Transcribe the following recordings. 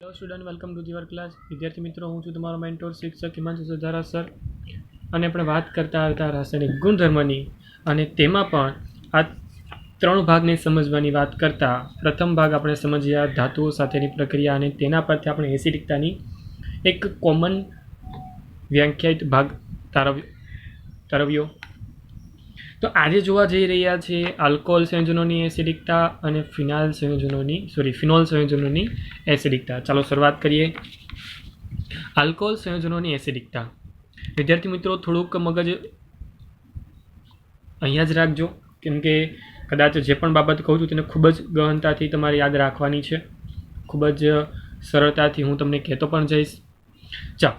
Hello student, welcome to your class. વિદ્યાર્થી મિત્રો, હું છું તમારો મેન્ટોર શિક્ષક હિમાંશુ સજારા સર, અને આપણે વાત કરતા હતા રાસાયણિક ગુણધર્મની, અને તેમાં પણ આ ત્રણ ભાગને સમજવાની વાત કરતા પ્રથમ ભાગ આપણે સમજ્યા ધાતુઓ સાથેની પ્રક્રિયા, અને તેના પરથી આપણે એસિડિકતાની એક કોમન વ્યાખ્યાયિત ભાગ તારવ્યો. તો આજે જોવા જઈ રહ્યા છે આલ્કોહોલ સંયોજનોની એસિડિકતા અને ફિનોલ સંયોજનોની એસિડિકતા. ચાલો શરૂઆત કરીએ. આલ્કોહોલ સંયોજનોની એસિડિકતા. વિદ્યાર્થી મિત્રો, થોડુંક મગજ અહીંયા જ રાખજો, કેમ કે કદાચ જે પણ બાબત કહું છું તેને ખૂબ જ ગહનતાથી તમારે યાદ રાખવાની છે. ખૂબ જ સરળતાથી હું તમને કહેતો પણ જઈશ. ચાલો,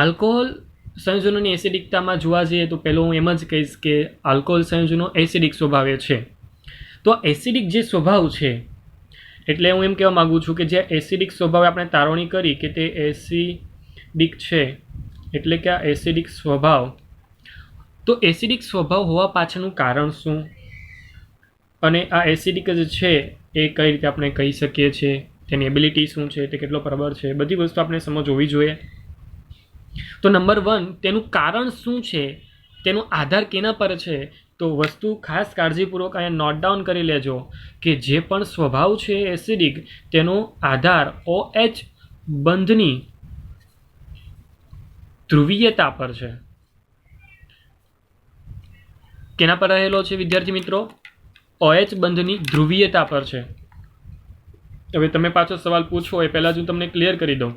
આલ્કોહોલ સંયોજનોની એસિડિકતામાં જોવા જઈએ તો પહેલું હું એમ જ કહીશ કે આલ્કોહોલ સંયોજનો એસિડિક સ્વભાવે છે. તો એસિડિક જે સ્વભાવ છે, એટલે હું એમ કહેવા માગું છું કે જે એસિડિક સ્વભાવે આપણે તારવણી કરી કે તે એસિડિક છે, એટલે કે આ એસિડિક સ્વભાવ. તો એસિડિક સ્વભાવ હોવા પાછળનું કારણ શું, અને આ એસિડિક જ છે એ કઈ રીતે આપણે કહી શકીએ છીએ, તેની એબિલિટી શું છે, તે કેટલો પ્રબળ છે, બધી વસ્તુ આપણે સમજ હોવી જોઈએ. તો નંબર 1, તેનું કારણ શું છે, તેનો આધાર કેના પર છે. તો વસ્તુ ખાસ કાળજીપૂર્વક અહીંયા નોટ ડાઉન કરી લેજો કે જે પણ સ્વભાવ છે એસિડિક, તેનો આધાર OH બંધની ધ્રુવીયતા પર છે. કેના પર રહેલો છે વિદ્યાર્થી મિત્રો? OH બંધની ધ્રુવીયતા પર છે. હવે તમે પાછો સવાલ પૂછો એ પહેલાં જ હું તમને ક્લિયર કરી દઉં.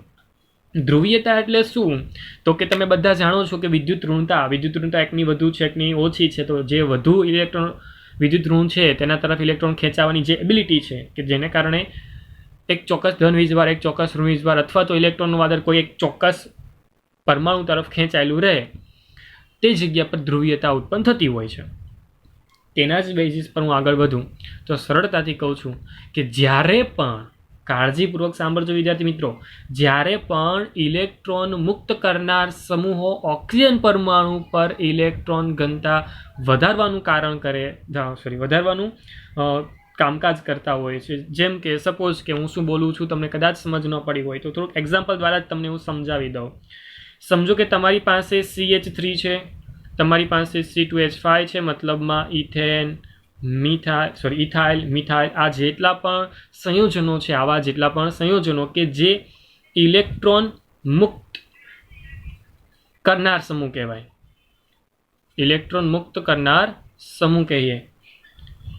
ધ્રુવીયતા એટલે શું? તો કે તમે બધા જાણો છો કે વિદ્યુત ઋણતા એકની વધુ છે, એકની ઓછી છે. તો જે વધુ ઇલેક્ટ્રોન વિદ્યુત ઋણ છે તેના તરફ ઇલેક્ટ્રોન ખેંચાવાની જે એબિલિટી છે, કે જેને કારણે એક ચોક્કસ ધન વીજભાર, એક ચોક્કસ ઋણ વીજભાર, અથવા તો ઇલેક્ટ્રોનનું વાદળ કોઈ એક ચોક્કસ પરમાણુ તરફ ખેંચાયેલું રહે, તે જગ્યા પર ધ્રુવીયતા ઉત્પન્ન થતી હોય છે. તેના જ બેઝિસ પર હું આગળ વધું તો સરળતાથી કહું છું કે જ્યારે પણ, કાળજીપૂર્વક સાંભળજો વિદ્યાર્થી મિત્રો, જ્યારે પણ ઇલેક્ટ્રોન મુક્ત કરનાર સમૂહો ઓક્સિજન પરમાણુ પર ઇલેક્ટ્રોન ઘનતા વધારવાનું કામકાજ કરતા હોય છે. જેમ કે સપોઝ કે હું શું બોલું છું તમને કદાચ સમજ ન પડી હોય તો થોડુંક એક્ઝામ્પલ દ્વારા જ તમને હું સમજાવી દઉં. સમજો કે તમારી પાસે CH3 છે, તમારી પાસે C2H5 છે, મતલબમાં ઇથાઇલ, મિથાઇલ, આ જેટલા પણ સંયોજનો છે, આવા જેટલા પણ સંયોજનો કે જે ઇલેક્ટ્રોન મુક્ત કરનાર સમૂહ કહેવાય, ઇલેક્ટ્રોન મુક્ત કરનાર સમૂહ કહીએ.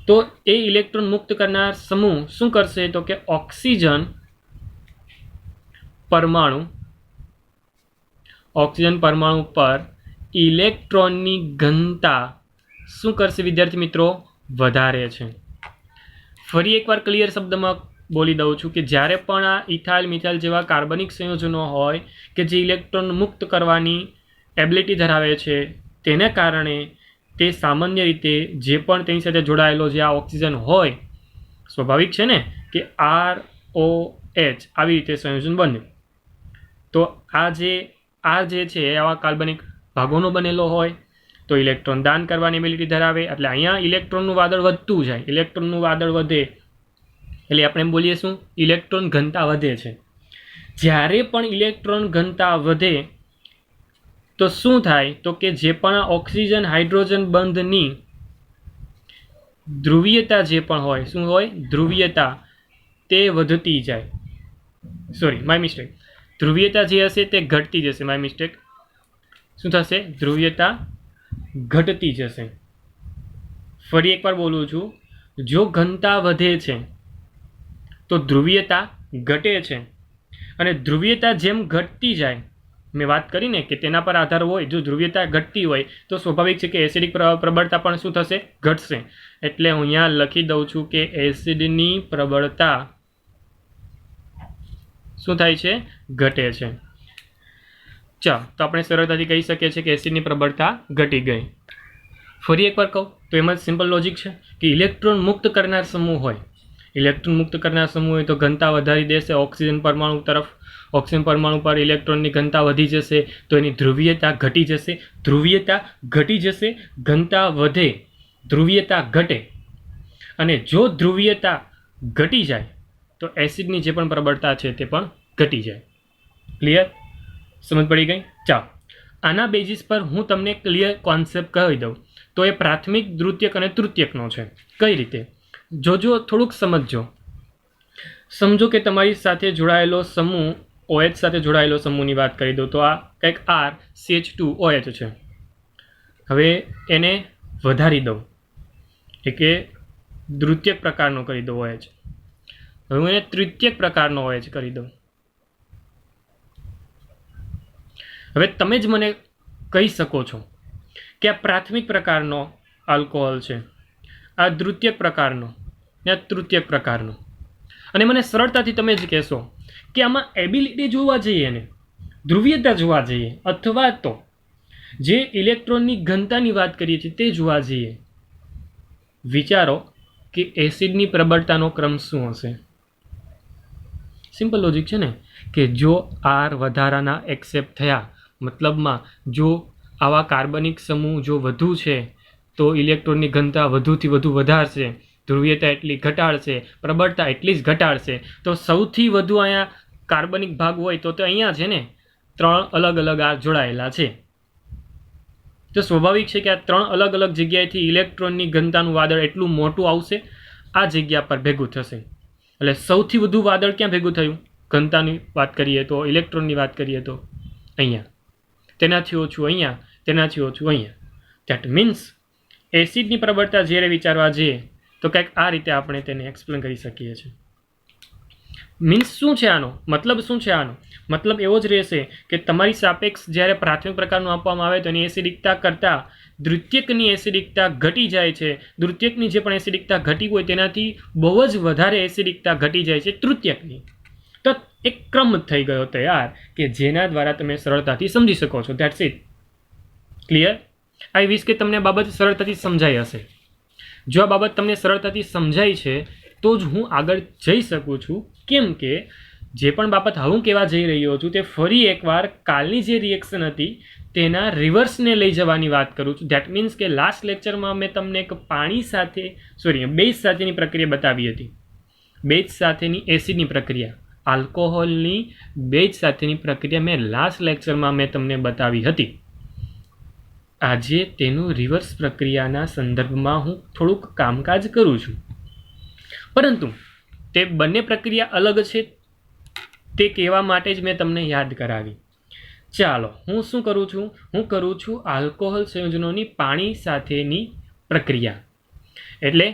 તો એ ઇલેક્ટ્રોન મુક્ત કરનાર સમૂહ શું કરશે? તો કે ઓક્સિજન પરમાણુ પર ઇલેક્ટ્રોનની ઘનતા શું કરશે વિદ્યાર્થી મિત્રો? વધારે છે. ફરી એકવાર ક્લિયર શબ્દમાં બોલી દઉં છું કે જ્યારે પણ આ ઇથાઇલ, મિથાઇલ જેવા કાર્બનિક સંયોજનો હોય કે જે ઇલેક્ટ્રોન મુક્ત કરવાની એબિલિટી ધરાવે છે, તેને કારણે તે સામાન્ય રીતે જે પણ તેની સાથે જોડાયેલો જે આ ઓક્સિજન હોય, સ્વાભાવિક છે ને કે ROH આવી રીતે સંયોજન બને. તો આ જે છે આવા કાર્બનિક ભાગોનો બનેલો હોય તો ઇલેક્ટ્રોન દાન કરવાની એબિલિટી ધરાવે. એટલે અહીંયા ઇલેક્ટ્રોનનું વાદળ વધતું જાય, ઇલેક્ટ્રોનનું વાદળ વધે એટલે આપણે એમ બોલીએ શું? ઇલેક્ટ્રોન ઘનતા વધે છે. જ્યારે પણ ઇલેક્ટ્રોન ઘનતા વધે તો શું થાય? તો કે જે પણ આ ઓક્સિજન હાઇડ્રોજન બંધની ધ્રુવીયતા જે પણ હોય, શું હોય? ધ્રુવીયતા તે વધતી જાય. ધ્રુવીયતા જે હશે તે ઘટતી જશે. શું થશે? ધ્રુવીયતા ઘટતી જશે. ફરી એકવાર બોલું છું, જો ઘનતા વધે છે તો ધ્રુવીયતા ઘટે છે, અને ધ્રુવીયતા જેમ ઘટતી જાય, મેં વાત કરીને કે તેના પર આધાર હોય, જો ધ્રુવીયતા ઘટતી હોય તો સ્વાભાવિક છે કે એસિડિક પ્રબળતા પણ શું થશે? ઘટશે. એટલે હું અહીંયા લખી દઉં છું કે એસિડની પ્રબળતા શું થાય છે? ઘટે છે. ચાલો, તો આપણે સરળતાથી કહી શકીએ છીએ કે એસિડની પ્રબળતા ઘટી ગઈ. ફરી એકવાર કહું તો એમ જ સિમ્પલ લોજિક છે કે ઇલેક્ટ્રોન મુક્ત કરનાર સમૂહ હોય, તો ઘનતા વધારી દેશે ઓક્સિજન પરમાણુ તરફ. ઓક્સિજન પરમાણુ પર ઇલેક્ટ્રોનની ઘનતા વધી જશે તો એની ધ્રુવીયતા ઘટી જશે. ધ્રુવીયતા ઘટી જશે, ઘનતા વધે, ધ્રુવીયતા ઘટે. અને જો ધ્રુવીયતા ઘટી જાય તો એસિડની જે પણ પ્રબળતા છે તે પણ ઘટી જાય. ક્લિયર? સમજ પડી ગઈ? ચાલો, આના બેઝિસ પર હું તમને ક્લિયર કોન્સેપ્ટ કહી દઉં. તો એ પ્રાથમિક, દ્વિતીયક અને તૃતીયકનો છે. કઈ રીતે? જોજો, થોડુંક સમજો. સમજો કે તમારી સાથે જોડાયેલો સમૂહ OH સાથે જોડાયેલો સમૂહની વાત કરી દો તો આ કંઈક RCH2OH છે. હવે એને વધારી દઉં કે દ્વિતીયક પ્રકારનો કરી દો OH. હવે હું એને તૃતીયક પ્રકારનો OH કરી દઉં. હવે તમે જ મને કહી શકો છો કે આ પ્રાથમિક પ્રકારનો આલ્કોહોલ છે, આ દ્વિતીયક પ્રકારનો ને આ તૃતીયક પ્રકારનો, અને મને સરળતાથી તમે જ કહેશો કે આમાં એબિલિટી જોવા જઈએ ને, ધ્રુવીયતા જોવા જઈએ, અથવા તો જે ઇલેક્ટ્રોનની ઘનતાની વાત કરીએ છીએ તે જોવા જઈએ. વિચારો કે એસિડની પ્રબળતાનો ક્રમ શું હશે? સિમ્પલ લોજિક છે ને, કે જો R વધારાના એક્સેપ્ટ થયા, મતલબમાં જો આવા કાર્બનિક સમૂહ જો વધુ છે તો ઇલેક્ટ્રોનની ઘનતા વધુથી વધુ વધારશે, ધ્રુવીયતા એટલી ઘટાડશે, પ્રબળતા એટલી જ ઘટાડશે. તો સૌથી વધુ અહીંયા કાર્બનિક ભાગ હોય તો અહીંયા છે ને 3 અલગ અલગ R જોડાયેલા છે. તો સ્વાભાવિક છે કે આ 3 અલગ અલગ જગ્યાએથી ઇલેક્ટ્રોનની ઘનતાનું વાદળ એટલું મોટું આવશે, આ જગ્યા પર ભેગું થશે. એટલે સૌથી વધુ વાદળ ક્યાં ભેગું થયું? ઘનતાની વાત કરીએ તો, ઇલેક્ટ્રોનની વાત કરીએ તો અહીંયા, તેનાથી ઓછું અહીંયા, તેનાથી ઓછું અહીંયા. ધેટ મીન્સ એસિડની પ્રબળતા જ્યારે વિચારવા જઈએ તો કંઈક આ રીતે આપણે તેને એક્સપ્લેન કરી શકીએ છીએ. મીન્સ શું છે આનો મતલબ? શું છે આનો મતલબ? એવો જ રહેશે કે તમારી સાપેક્ષ જ્યારે પ્રાથમિક પ્રકારનું આપવામાં આવે તો એની એસિડિકતા કરતાં દ્વિતીયકની એસિડિકતા ઘટી જાય છે. દ્વિતીયકની જે પણ એસિડિકતા ઘટી હોય તેનાથી બહુ જ વધારે એસિડિકતા ઘટી જાય છે તૃતીયકની. તો એક ક્રમ થઈ ગયો તૈયાર કે જેના દ્વારા તમે સરળતાથી સમજી શકો છો. That's it. ક્લિયર? આઈ વિશ કે તમને બાબત સરળતાથી સમજાઈ હશે. જો આ બાબત તમને સરળતાથી સમજાય છે તો જ હું આગળ જઈ શકું છું. કેમ કે જે પણ બાબત હું કહેવા જઈ રહ્યો છું તે ફરી એકવાર કાલની જે રિએક્શન હતી તેના રિવર્સને લઈ જવાની વાત કરું છું. ધેટ મીન્સ કે લાસ્ટ લેક્ચરમાં મેં તમને એક પાણી સાથે બેઝ સાથેની પ્રક્રિયા બતાવી હતી. બેઝ સાથેની એસિડની પ્રક્રિયા, આલ્કોહોલની બેઝ સાથેની પ્રક્રિયા મેં લાસ્ટ લેક્ચરમાં મેં તમને બતાવી હતી. આજે તેનું રિવર્સ પ્રક્રિયાના સંદર્ભમાં હું થોડુંક કામકાજ કરું છું, પરંતુ તે બંને પ્રક્રિયા અલગ છે તે કહેવા માટે જ મેં તમને યાદ કરાવી. ચાલો, હું શું કરું છું? હું કરું છું આલ્કોહોલ સંયોજનોની પાણી સાથેની પ્રક્રિયા. એટલે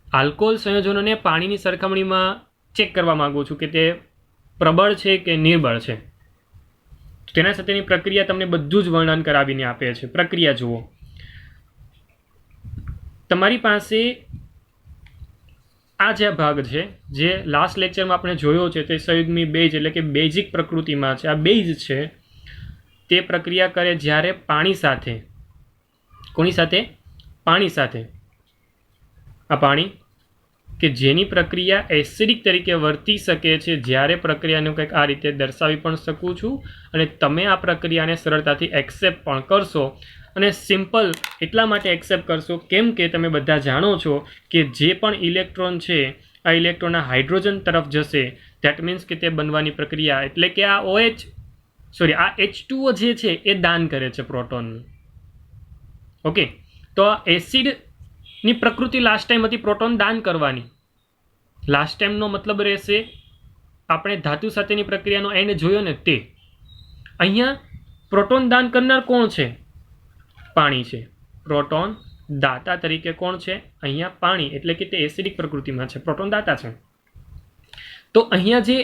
આલ્કોહોલ સંયોજનોને પાણીની સરખામણીમાં ચેક કરવા માગું છું કે તે પ્રબળ છે કે નિર્બળ છે. તેના સાથેની પ્રક્રિયા તમને બધું જ વર્ણન કરાવીને આપે છે. પ્રક્રિયા જુઓ. તમારી પાસે આ જે ભાગ છે જે લાસ્ટ લેક્ચરમાં આપણે જોયો છે તે સંયુગ્મી બેઝ એટલે કે બેઝિક પ્રકૃતિમાં છે. આ બેઝ છે તે પ્રક્રિયા કરે જ્યારે પાણી સાથે, કોની સાથે? પાણી સાથે. આ પાણી કે જેની પ્રક્રિયા એસિડિક તરીકે વર્તી શકે છે. જ્યારે પ્રક્રિયાને કંઈક આ રીતે દર્શાવી પણ શકું છું અને તમે આ પ્રક્રિયાને સરળતાથી એક્સેપ્ટ પણ કરશો. અને સિમ્પલ એટલા માટે એક્સેપ્ટ કરશો કેમ કે તમે બધા જાણો છો કે જે પણ ઇલેક્ટ્રોન છે આ ઇલેક્ટ્રોનના હાઇડ્રોજન તરફ જશે. ધેટ મીન્સ કે તે બનવાની પ્રક્રિયા એટલે કે આ આ H2O જે છે એ દાન કરે છે પ્રોટોનનું. ઓકે, તો આ એસિડની પ્રકૃતિ લાસ્ટ ટાઈમ હતી પ્રોટોન દાન કરવાની. લાસ્ટ ટાઈમનો મતલબ રહેશે આપણે ધાતુ સાથેની પ્રક્રિયાનો એન્ડ જોયો ને તે. અહીંયા પ્રોટોન દાન કરનાર કોણ છે? પાણી છે. પ્રોટોન દાતા તરીકે કોણ છે? અહીંયા પાણી, એટલે કે તે એસિડિક પ્રકૃતિમાં છે, પ્રોટોન દાતા છે. તો અહીંયા જે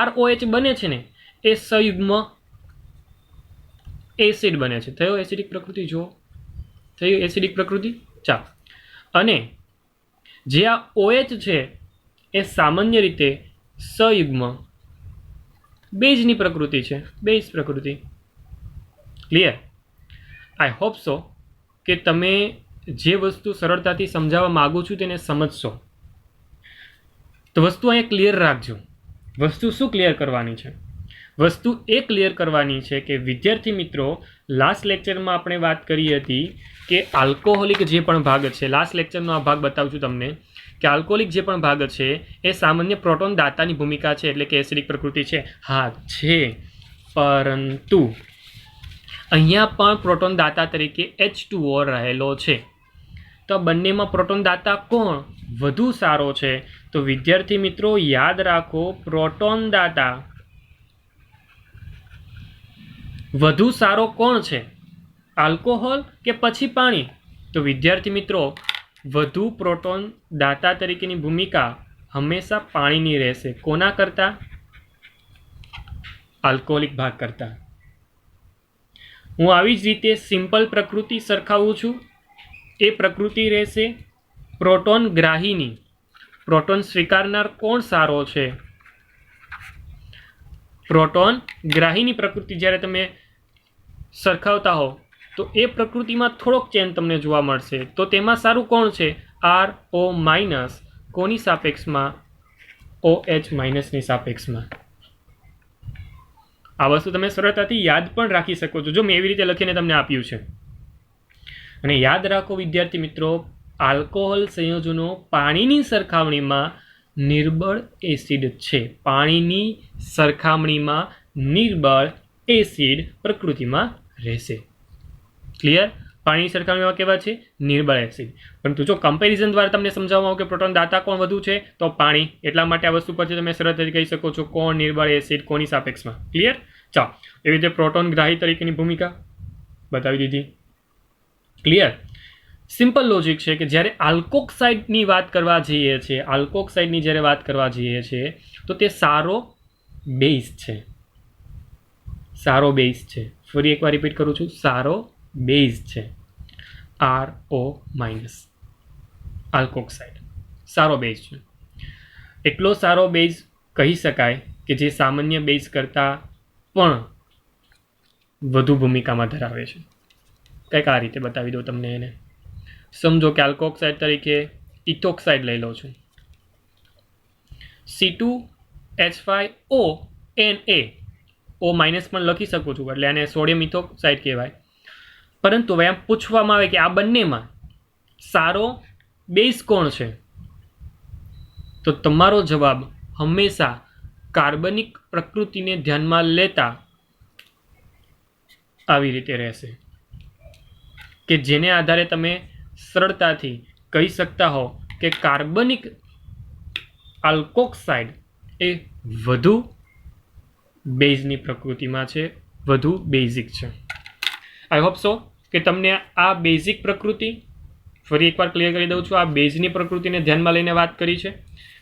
ROH બને છે ને એ સંયુગ્મ એસિડ બને છે. થયો એસિડિક પ્રકૃતિ? જુઓ, થયું એસિડિક પ્રકૃતિ. ચાલો, અને જે આ OH છે એ સામાન્ય રીતે સંયુગ્મ બેઝની પ્રકૃતિ છે, બેઝ પ્રકૃતિ. ક્લિયર? આઈ હોપ સો કે તમે જે વસ્તુ સરળતાથી સમજાવવા માગું છું તેને સમજશો. તો વસ્તુ અહીંયા ક્લિયર રાખજો. વસ્તુ શું ક્લિયર કરવાની છે? વસ્તુ એ ક્લિયર કરવાની છે કે વિદ્યાર્થી મિત્રો, લાસ્ટ લેક્ચરમાં આપણે વાત કરી હતી કે આલ્કોહોલિક જે પણ ભાગ છે, લાસ્ટ લેક્ચરનો આ ભાગ બતાવું છું તમને કે આલ્કોહોલિક જે પણ ભાગ છે એ સામાન્ય પ્રોટોન દાતાની ભૂમિકા છે, એટલે કે એસિડિક પ્રકૃતિ છે. હા છે, પરંતુ અહીંયા પણ પ્રોટોન દાતા તરીકે H2O રહેલો છે. તો બંનેમાં પ્રોટોન દાતા કોણ વધુ સારો છે? તો વિદ્યાર્થી મિત્રો યાદ રાખો, પ્રોટોન દાતા વધુ સારો કોણ છે, આલ્કોહોલ કે પછી પાણી? તો વિદ્યાર્થી મિત્રો વધુ પ્રોટોન દાતા તરીકેની ભૂમિકા હંમેશા પાણીની રહેશે. કોના કરતા? આલ્કોહોલિક ભાગ કરતા. હું આવી જ રીતે સિમ્પલ પ્રકૃતિ સરખાવું છું. એ પ્રકૃતિ રહેશે પ્રોટોન ગ્રાહીની. પ્રોટોન સ્વીકારનાર કોણ સારો છે? પ્રોટોન ગ્રાહીની પ્રકૃતિ જ્યારે તમે સરખાવતા હો તો એ પ્રકૃતિમાં થોડોક ચેન્જ તમને જોવા મળશે. તો તેમાં સારું કોણ છે? RO minus. કોની સાપેક્ષમાં? OH માઇનસની સાપેક્ષમાં. આ વસ્તુ તમે સરળતાથી યાદ પણ રાખી શકો છો જો મેં એવી રીતે લખીને તમને આપ્યું છે. અને યાદ રાખો વિદ્યાર્થી મિત્રો, આલ્કોહોલ સંયોજનો પાણીની સરખામણીમાં નિર્બળ એસિડ છે. પાણીની સરખામણીમાં નિર્બળ એસિડ પ્રકૃતિમાં રહેશે. ક્લિયર? પાણીની સરખામણીમાં કેવા છે? નિર્બળ એસિડ. પરંતુ જો કમ્પેરિઝન દ્વારા તમને સમજાવવામાં આવે કે પ્રોટોન દાતા કોણ વધુ છે તો પાણી. એટલા માટે આ વસ્તુ પરથી તમે સરળતાથી કહી શકો છો કોણ નિર્બળ એસિડ કોની સાપેક્ષમાં. ક્લિયર? ચાલો, એવી રીતે પ્રોટોન ગ્રાહી તરીકેની ભૂમિકા બતાવી દીધી. ક્લિયર? સિમ્પલ લોજિક છે કે જ્યારે આલ્કોક્સાઇડની વાત કરવા જઈએ છીએ, આલ્કોક્સાઇડની જ્યારે વાત કરવા જઈએ છીએ તો તે સારો બેઝ છે. સારો બેઝ છે. ફરી એકવાર રિપીટ કરું છું, સારો બેઝ છે. RO માઇનસ આલ્કોક્સાઇડ સારો બેઝ છે. એટલો સારો બેઝ કહી શકાય કે જે સામાન્ય બેઝ કરતાં પણ વધુ ભૂમિકામાં ધરાવે છે. કંઈક આ રીતે બતાવી દઉં તમને એને. સમજો કે આલ્કોક્સાઇડ તરીકે ઇથોક્સાઇડ લઈ લો છું. C2H5ONa. O માઇનસ પણ લખી શકું છું, એટલે આને સોડિયમ ઇથોક્સાઇડ કહેવાય. પરંતુ હવે એમ પૂછવામાં આવે કે આ બંનેમાં સારો બેઝ કોણ છે? તો તમારો જવાબ હંમેશા કાર્બનિક પ્રકૃતિને ધ્યાનમાં લેતા આવી રીતે રહેશે કે જેને આધારે તમે સરળતાથી કહી શકતા હો કે કાર્બનિક આલ્કોક્સાઇડ એ વધુ બેઝની પ્રકૃતિમાં છે, વધુ બેઝિક છે. આઈ હોપ સો કે તમને આ બેઝિક પ્રકૃતિ ફરી એકવાર ક્લિયર કરી દઉં છું. આ બેઝની પ્રકૃતિને ધ્યાનમાં લઈને વાત કરી છે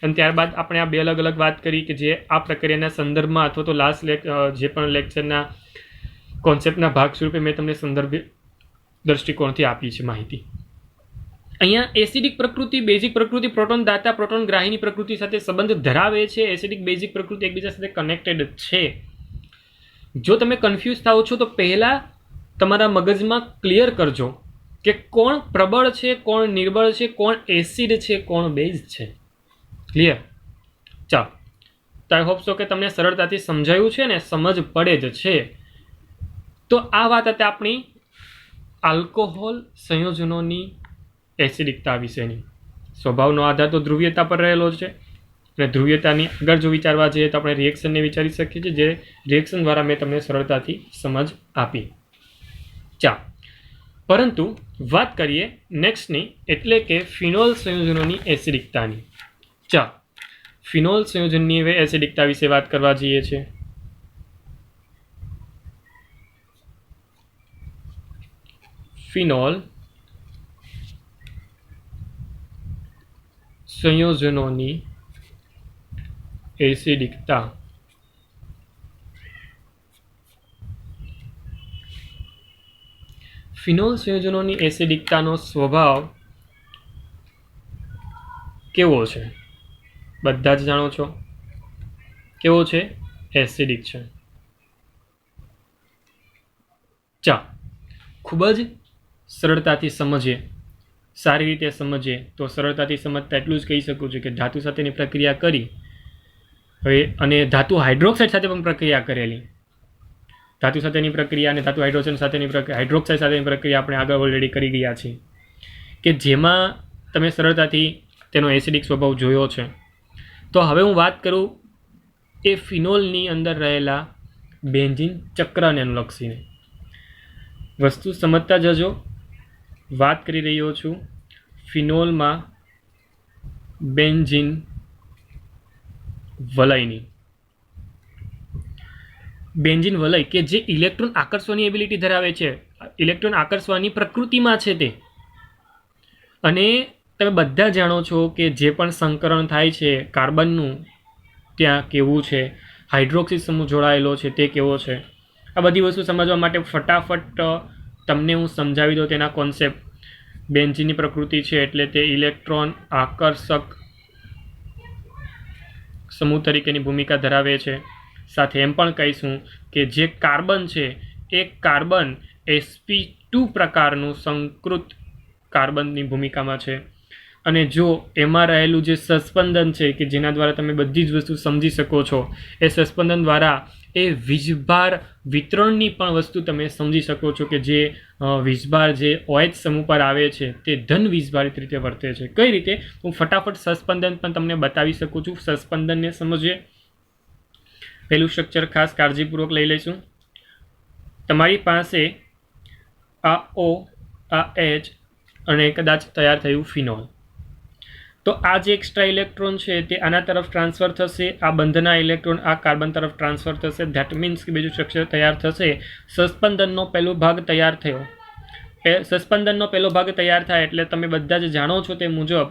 અને ત્યારબાદ આપણે આ બે અલગ અલગ વાત કરી કે જે આ પ્રક્રિયાના સંદર્ભમાં અથવા તો લાસ્ટ જે પણ લેક્ચરના કોન્સેપ્ટના ભાગ સ્વરૂપે મેં તમને સંદર્ભ દ્રષ્ટિકોણથી આપી છે માહિતી. અહીંયા એસિડિક પ્રકૃતિ, બેઝિક પ્રકૃતિ, પ્રોટોન દાતા, પ્રોટોન ગ્રાહીની પ્રકૃતિ સાથે સંબંધ ધરાવે છે. એસિડિક બેઝિક પ્રકૃતિ એકબીજા સાથે કનેક્ટેડ છે. જો તમે કન્ફ્યુઝ થાઓ છો તો પહેલાં તમારા મગજમાં ક્લિયર કરજો કે કોણ પ્રબળ છે, કોણ નિર્બળ છે, કોણ એસિડ છે, કોણ બેઝ છે. ક્લિયર? ચાલો, તો આઈ હોપ સો કે તમને સરળતાથી સમજાયું છે ને સમજ પડે જ છે. તો આ વાત હતી આપણી આલ્કોહોલ સંયોજનોની એસિડિકતા વિશેની. સ્વભાવનો આધાર તો ધ્રુવીયતા પર રહેલો છે અને ધ્રુવીયતાની આગળ જો વિચારવા જઈએ તો આપણે રિએક્શનને વિચારી શકીએ છીએ, જે રિએક્શન દ્વારા મેં તમને સરળતાથી સમજ આપી. ચાલો, પરંતુ વાત કરીએ નેક્સ્ટની, એટલે કે ફિનોલ સંયોજનોની એસિડિકતાની. ચાલો, ફિનોલ સંયોજનની હવે એસિડિકતા વિશે વાત કરવા જઈએ છીએ. ફિનોલ સંયોજનોની એસિડિકતા. ફિનોલ સંયોજનોની એસિડિકતાનો સ્વભાવ કેવો છે? બધા જ જાણો છો કેવો છે? એસિડિક છે. ચાલો, ખૂબ જ સરળતાથી સમજીએ, સારી રીતે સમજીએ તો સરળતાથી સમજતા એટલું જ કહી શકું છું કે ધાતુ સાથેની પ્રક્રિયા કરી હવે અને ધાતુ હાઇડ્રોક્સાઇડ સાથે પણ પ્રક્રિયા કરેલી. ધાતુ સાથેની પ્રક્રિયા અને ધાતુ હાઇડ્રોજન સાથેની હાઇડ્રોક્સાઇડ સાથેની પ્રક્રિયા આપણે આગળ ઓલરેડી કરી ગયા છીએ કે જેમાં તમે સરળતાથી તેનો એસિડિક સ્વભાવ જોયો છે. તો હવે હું વાત કરું એ ફિનોલની અંદર રહેલા બેન્ઝીન ચક્રને અનુલક્ષીને. વસ્તુ સમજતા જજો. વાત કરી રહ્યો છું ફિનોલમાં બેન્ઝીન વલયની. બેન્ઝીન વલય કે જે ઇલેક્ટ્રોન આકર્ષવાની એબિલિટી ધરાવે છે, ઇલેક્ટ્રોન આકર્ષવાની પ્રકૃતિમાં છે તે. અને તમે બધા જાણો છો કે જે પણ સંકરણ થાય છે કાર્બનનું ત્યાં કેવું છે, હાઇડ્રોક્સી સમૂહ જોડાયેલો છે તે કેવો છે. આ બધી વસ્તુ સમજવા માટે ફટાફટ તમને હું સમજાવી દઉં તેના કોન્સેપ્ટ. બેન્ઝીનની પ્રકૃતિ છે એટલે તે ઇલેક્ટ્રોન આકર્ષક સમૂહ તરીકેની ભૂમિકા ધરાવે છે. સાથે એમ પણ કહીશું કે જે કાર્બન છે એ કાર્બન sp2 પ્રકારનું સંકૃત કાર્બનની ભૂમિકામાં છે. અને જો એમાં રહેલું જે સસ્પંદન છે કે જેના દ્વારા તમે બધી જ વસ્તુ સમજી શકો છો, એ સસ્પંદન દ્વારા એ વીજભાર વિતરણની પણ વસ્તુ તમે સમજી શકો છો કે જે વીજભાર જે OH સમૂહ પર આવે છે તે ધન વીજભારિત રીતે વર્તે છે. કઈ રીતે? હું ફટાફટ સસ્પંદન પણ તમને બતાવી શકું છું. સસ્પંદનને સમજીએ. પહેલું સ્ટ્રક્ચર ખાસ કાળજીપૂર્વક લઈ લઈશું. તમારી પાસે આ O, આ H અને કદાચ તૈયાર થયું ફિનોલ. તો આ જે એક્સ્ટ્રા ઇલેક્ટ્રોન છે તે આના તરફ ટ્રાન્સફર થશે, આ બંધના ઇલેક્ટ્રોન આ કાર્બન તરફ ટ્રાન્સફર થશે. ધેટ મીન્સ કે બીજું સ્ટ્રક્ચર તૈયાર થશે. સસ્પંદનનો પહેલો ભાગ તૈયાર થયો. સસ્પંદનનો પહેલો ભાગ તૈયાર થાય એટલે તમે બધા જ જાણો છો તે મુજબ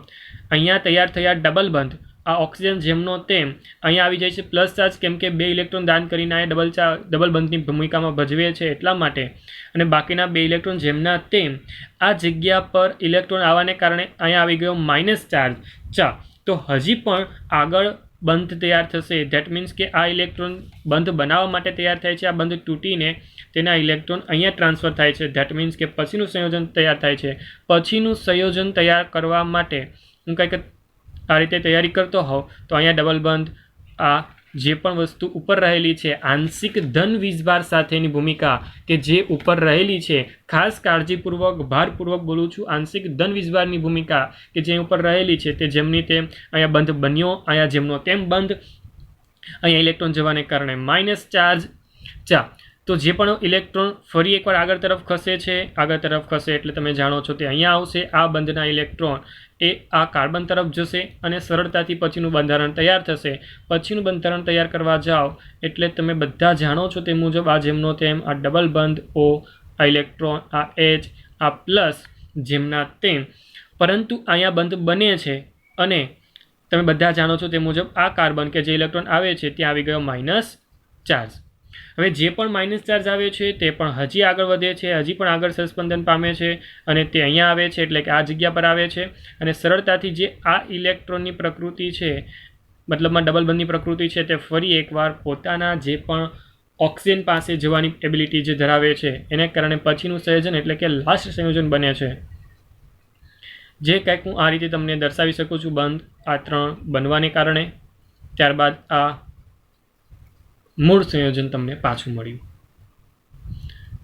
અહીંયા તૈયાર થયા ડબલ બંધ. આ ઓક્સિજન જેમનો તેમ અહીંયા આવી જાય છે પ્લસ ચાર્જ, કેમ કે 2 ઇલેક્ટ્રોન દાન કરીને આ ડબલ બંધની ભૂમિકામાં ભજવે છે એટલા માટે. અને બાકીના 2 ઇલેક્ટ્રોન જેમના તેમ આ જગ્યા પર ઇલેક્ટ્રોન આવવાને કારણે અહીંયા આવી ગયો માઇનસ ચાર્જ. તો હજી પણ આગળ બંધ તૈયાર થશે. ધેટ મીન્સ કે આ ઇલેક્ટ્રોન બંધ બનાવવા માટે તૈયાર થાય છે. આ બંધ તૂટીને તેના ઇલેક્ટ્રોન અહીંયા ટ્રાન્સફર થાય છે. ધેટ મીન્સ કે પછીનું સંયોજન તૈયાર થાય છે. પછીનું સંયોજન તૈયાર કરવા માટે હું કંઈક આ રીતે તૈયારી કરતો હોઉં તો અહીંયા ડબલ બંધ, આ જે પણ વસ્તુ ઉપર રહેલી છે આંશિક ધન વીજભાર સાથેની ભૂમિકા કે જે ઉપર રહેલી છે, ખાસ કાળજીપૂર્વક ભારપૂર્વક બોલું છું, આંશિક ધન વીજભારની ભૂમિકા કે જે ઉપર રહેલી છે તે જેમની તેમ અહીંયા બંધ બન્યો, અહીંયા જેમનો તેમ બંધ, અહીંયા ઇલેક્ટ્રોન જવાને કારણે માઇનસ ચાર્જ. તો જે પણ ઇલેક્ટ્રોન ફરી એકવાર આગળ તરફ ખસે છે, આગળ તરફ ખસે એટલે તમે જાણો છો તે અહીંયા આવશે. આ બંધના ઇલેક્ટ્રોન એ આ કાર્બન તરફ જશે અને સરળતાથી પછીનું બંધારણ તૈયાર થશે. પછીનું બંધારણ તૈયાર કરવા જાઓ એટલે તમે બધા જાણો છો તે મુજબ આ જેમનો તેમ આ ડબલ બંધ O, આ ઇલેક્ટ્રોન, આ H, આ પ્લસ જેમના તેમ, પરંતુ અહીંયા બંધ બને છે અને તમે બધા જાણો છો તે મુજબ આ કાર્બન કે જે ઇલેક્ટ્રોન આવે છે ત્યાં આવી ગયો માઇનસ ચાર્જ. હવે જે પણ માઇનસ ચાર્જ આવે છે તે પણ હજી આગળ વધે છે, હજી પણ આગળ સસ્પંદન પામે છે અને તે અહીંયા આવે છે એટલે કે આ જગ્યા પર આવે છે. અને સરળતાથી જે આ ઇલેક્ટ્રોનની પ્રકૃતિ છે, મતલબમાં ડબલ બંધની પ્રકૃતિ છે, તે ફરી એકવાર પોતાના જે પણ ઓક્સિજન પાસે જવાની એબિલિટી જે ધરાવે છે એને કારણે પછીનું સંયોજન એટલે કે લાસ્ટ સંયોજન બને છે. જે કંઈક હું આ રીતે તમને દર્શાવી શકું છું. બંધ આ 3 બનવાને કારણે ત્યારબાદ આ મૂળ સંયોજન તમને પાછું મળ્યું.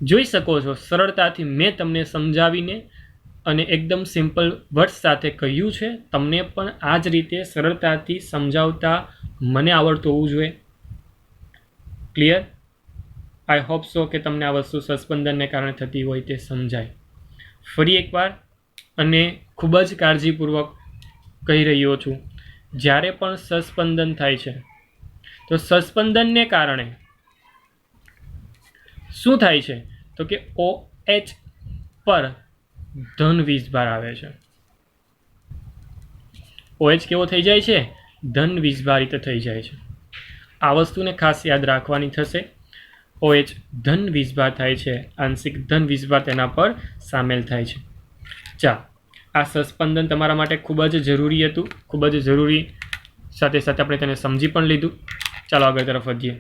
જોઈ શકો છો સરળતાથી મેં તમને સમજાવીને અને એકદમ સિમ્પલ વર્ડ્સ સાથે કહ્યું છે. તમને પણ આ જ રીતે સરળતાથી સમજાવતા મને આવડતું હોવું જોઈએ. ક્લિયર? આઈ હોપ સો કે તમને આ વસ્તુ સસ્પંદનને કારણે થતી હોય તે સમજાય. ફરી એકવાર અને ખૂબ જ કાળજીપૂર્વક કહી રહ્યો છું, જ્યારે પણ સસ્પંદન થાય છે તો સસ્પંદનને કારણે શું થાય છે તો કે OH પર ધન વીજભાર આવે છે. OH કેવો થઈ જાય છે? ધન વીજભારિત થઈ જાય છે. આ વસ્તુને ખાસ યાદ રાખવાની થશે. OH ધન વીજભાર થાય છે, આંશિક ધન વીજભાર તેના પર સામેલ થાય છે. આ સસ્પંદન તમારા માટે ખૂબ જ જરૂરી હતું, ખૂબ જ જરૂરી. સાથે સાથે આપણે તેને સમજી પણ લીધું. ચાલો આગળ તરફ વધીએ.